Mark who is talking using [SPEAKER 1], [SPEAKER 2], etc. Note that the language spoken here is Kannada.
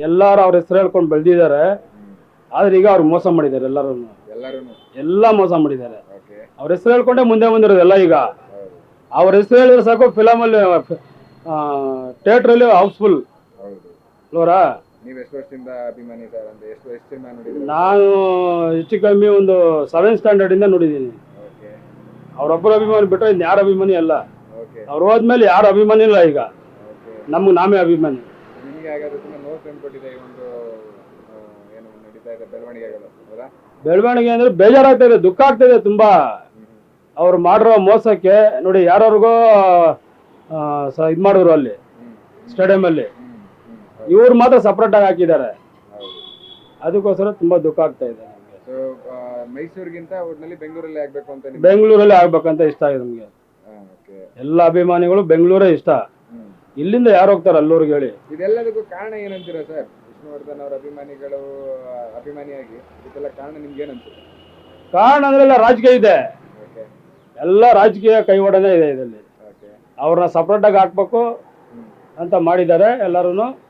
[SPEAKER 1] ಎಲ್ಲಾರು ಅವ್ರ ಹೆಸರು ಹೇಳ್ಕೊಂಡು ಬೆಳೆದಿದ್ದಾರೆ. ಆದ್ರೆ ಈಗ ಅವ್ರು ಮೋಸ ಮಾಡಿದ್ದಾರೆ ಎಲ್ಲ ಮೋಸ ಮಾಡಿದ್ದಾರೆ. ಅವ್ರ ಹೆಸರು ಹೇಳ್ಕೊಂಡೆ ಮುಂದೆ ಬಂದಿರೋದೆಲ್ಲ. ಈಗ ಅವ್ರ ಹೆಸರು ಹೇಳಿದ್ರೆ ಸಾಕು, ಫಿಲಮಲ್ಲಿ ಥಿಯೇಟ್ರಲ್ಲಿ ಹೌಸ್ಫುಲ್ ಅಲ್ವರಾ. ನಾನು ಹೆಚ್ಚು ಕಮ್ಮಿ ಒಂದು 7th ಸ್ಟ್ಯಾಂಡರ್ಡ್ ಇಂದ ನೋಡಿದ್ದೀನಿ. ಅವ್ರೊಬ್ಬರ ಅಭಿಮಾನಿ ಬಿಟ್ಟರೆ ಇನ್ನು ಯಾರ ಅಭಿಮಾನಿ ಅಲ್ಲ. ಅವ್ರು ಹೋದ್ಮೇಲೆ ಯಾರು ಅಭಿಮಾನಿ ಇಲ್ಲ. ಈಗ ನಮ್ಗೆ ನಾವೇ ಅಭಿಮಾನಿ. ಬೆಳವಣಿಗೆ ಅಂದ್ರೆ ಬೇಜಾರಾಗ್ತಾ ಇದೆ, ದುಃಖ ಆಗ್ತಾ ಇದೆ ತುಂಬಾ. ಅವ್ರು ಮಾಡಿರೋ ಮೋಸಕ್ಕೆ ನೋಡಿ, ಯಾರ್ಯಾರಿಗೋ ಇದ್ ಮಾಡಿದ್ರು ಅಲ್ಲಿ ಸ್ಟೇಡಿಯಂ ಅಲ್ಲಿ, ಇವ್ರು ಮಾತ್ರ ಸಪ್ರೇಟ್ ಆಗಿ ಹಾಕಿದ್ದಾರೆ. ಅದಕ್ಕೋಸ್ಕರ ತುಂಬಾ ದುಃಖ ಆಗ್ತಾ ಇದೆ ನಮ್ಗೆ.
[SPEAKER 2] ಮೈಸೂರಿಗಿಂತ ಒಟ್ಟಿನಲ್ಲಿ ಬೆಂಗಳೂರಲ್ಲಿ ಆಗ್ಬೇಕು ಅಂತ,
[SPEAKER 1] ಬೆಂಗಳೂರಲ್ಲಿ ಆಗ್ಬೇಕಂತ ಇಷ್ಟ ಇದೆ ನಮ್ಗೆ. ಎಲ್ಲ ಅಭಿಮಾನಿಗಳು ಬೆಂಗಳೂರೇ ಇಷ್ಟ. ಇಲ್ಲಿಂದ ಯಾರು ಹೋಗ್ತಾರೆ ಅಲ್ಲೂರಿಗೆ ಹೇಳಿ?
[SPEAKER 2] ಇದೆಲ್ಲದಕ್ಕೂ ಕಾರಣ ಏನಂತೀರಾ ಸರ್? ವಿಷ್ಣುವರ್ಧನ್ ಅವರ ಅಭಿಮಾನಿಯಾಗಿ ಇದೆಲ್ಲ ಕಾರಣ ನಿಮ್ಗೆ ಏನಂತೀರ?
[SPEAKER 1] ಕಾರಣ ಅಂದ್ರೆ ಎಲ್ಲ ರಾಜಕೀಯ ಇದೆ, ಎಲ್ಲ ರಾಜಕೀಯ ಕೈವಾಡನೆ ಇದೆ ಇದರಲ್ಲಿ. ಅವ್ರನ್ನ ಸಪ್ರೇಟ್ ಆಗಿ ಹಾಕ್ಬೇಕು ಅಂತ ಮಾಡಿದ್ದಾರೆ ಎಲ್ಲರೂ.